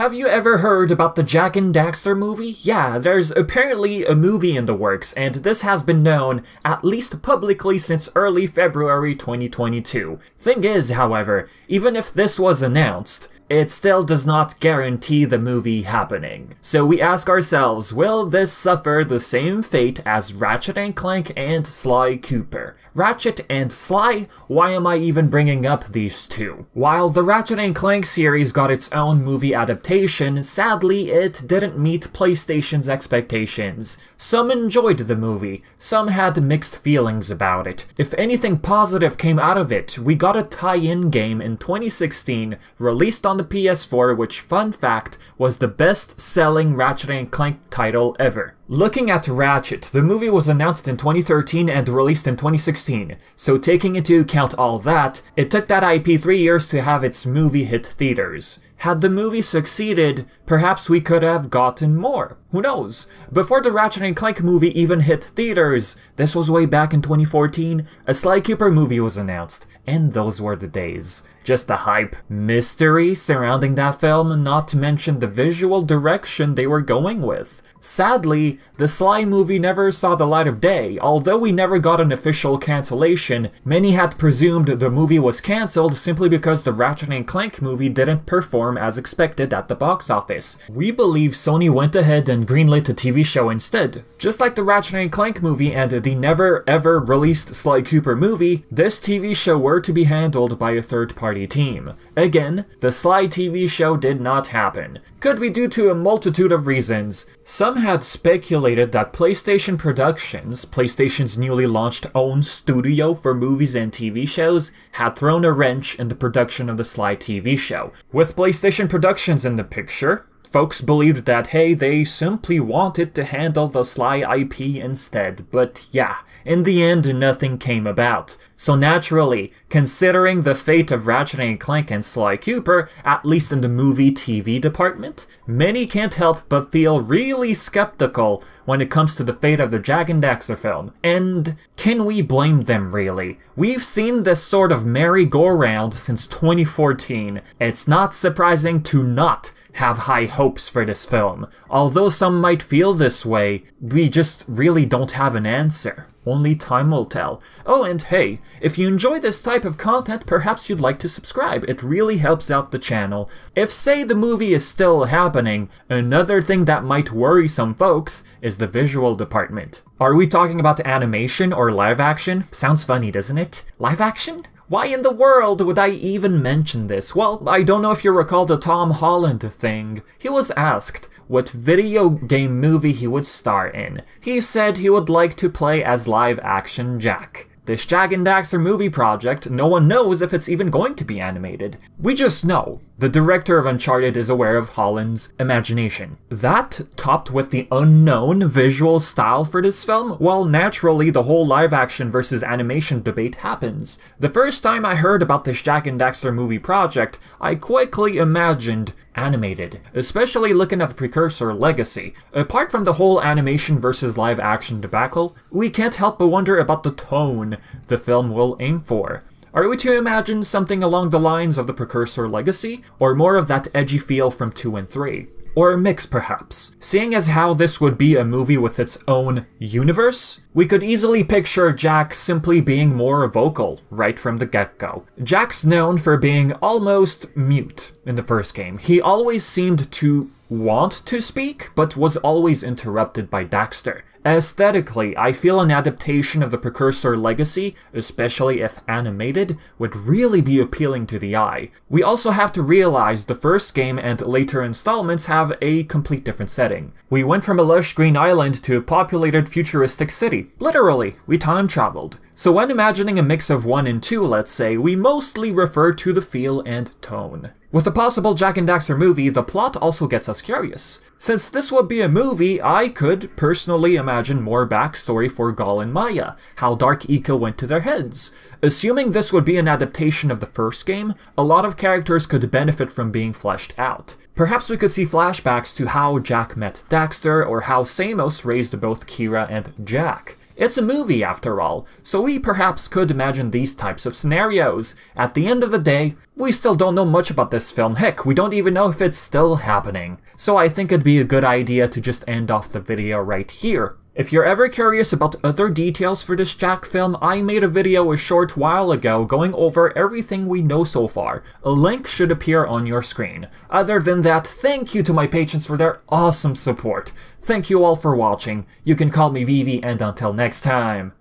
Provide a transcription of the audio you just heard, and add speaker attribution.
Speaker 1: Have you ever heard about the Jak and Daxter movie? Yeah, there's apparently a movie in the works, and this has been known, at least publicly, since early February 2022. Thing is, however, even if this was announced, it still does not guarantee the movie happening. So we ask ourselves, will this suffer the same fate as Ratchet and Clank and Sly Cooper? Ratchet and Sly? Why am I even bringing up these two? While the Ratchet and Clank series got its own movie adaptation, sadly it didn't meet PlayStation's expectations. Some enjoyed the movie, some had mixed feelings about it. If anything positive came out of it, we got a tie-in game in 2016 released on the PS4, which, fun fact, was the best-selling Ratchet and Clank title ever. Looking at Ratchet, the movie was announced in 2013 and released in 2016, so taking into account all that, it took that IP 3 years to have its movie hit theaters. Had the movie succeeded, perhaps we could have gotten more. Who knows? Before the Ratchet and Clank movie even hit theaters, this was way back in 2014, a Sly Cooper movie was announced, and those were the days. Just the hype, mystery surrounding that film, not to mention the visual direction they were going with. Sadly, the Sly movie never saw the light of day. Although we never got an official cancellation, many had presumed the movie was cancelled simply because the Ratchet and Clank movie didn't perform as expected at the box office. We believe Sony went ahead and greenlit a TV show instead. Just like the Ratchet and Clank movie and the never ever released Sly Cooper movie, this TV show were to be handled by a third-party team. Again, the Sly TV show did not happen. Could be due to a multitude of reasons. Some had speculated that PlayStation Productions, PlayStation's newly launched own studio for movies and TV shows, had thrown a wrench in the production of the Sly TV show. With PlayStation Productions in the picture, folks believed that, hey, they simply wanted to handle the Sly IP instead, but yeah, in the end nothing came about. So naturally, considering the fate of Ratchet and Clank and Sly Cooper, at least in the movie-TV department, many can't help but feel really skeptical when it comes to the fate of the Jak and Daxter film. And can we blame them, really? We've seen this sort of merry-go-round since 2014. It's not surprising to not have high hopes for this film. Although some might feel this way, we just really don't have an answer. Only time will tell. Oh, and hey, if you enjoy this type of content, perhaps you'd like to subscribe. It really helps out the channel. If, say, the movie is still happening, another thing that might worry some folks is the visual department. Are we talking about animation or live action? Sounds funny, doesn't it? Live action? Why in the world would I even mention this? Well, I don't know if you recall the Tom Holland thing. He was asked what video game movie he would star in. He said he would like to play as live-action Jak. This Jak and Daxter movie project, no one knows if it's even going to be animated. We just know the director of Uncharted is aware of Holland's imagination. That, topped with the unknown visual style for this film, well, naturally the whole live-action versus animation debate happens. The first time I heard about this Jak and Daxter movie project, I quickly imagined animated, especially looking at the precursor Legacy. Apart from the whole animation versus live action debacle, we can't help but wonder about the tone the film will aim for. Are we to imagine something along the lines of the precursor Legacy, or more of that edgy feel from 2 and 3? Or a mix, perhaps. Seeing as how this would be a movie with its own universe, we could easily picture Jak simply being more vocal right from the get-go. Jak's known for being almost mute in the first game. He always seemed to want to speak, but was always interrupted by Daxter. Aesthetically, I feel an adaptation of the precursor Legacy, especially if animated, would really be appealing to the eye. We also have to realize the first game and later installments have a complete different setting. We went from a lush green island to a populated futuristic city. Literally, we time traveled. So when imagining a mix of 1 and 2, let's say, we mostly refer to the feel and tone. With the possible Jak and Daxter movie, the plot also gets us curious. Since this would be a movie, I could personally imagine more backstory for Gal and Maya, how Dark Eco went to their heads. Assuming this would be an adaptation of the first game, a lot of characters could benefit from being fleshed out. Perhaps we could see flashbacks to how Jak met Daxter, or how Samos raised both Kira and Jak. It's a movie after all, so we perhaps could imagine these types of scenarios. At the end of the day, we still don't know much about this film. Heck, we don't even know if it's still happening. So I think it'd be a good idea to just end off the video right here. If you're ever curious about other details for this Jak film, I made a video a short while ago going over everything we know so far. A link should appear on your screen. Other than that, thank you to my patrons for their awesome support. Thank you all for watching. You can call me Vivi, and until next time.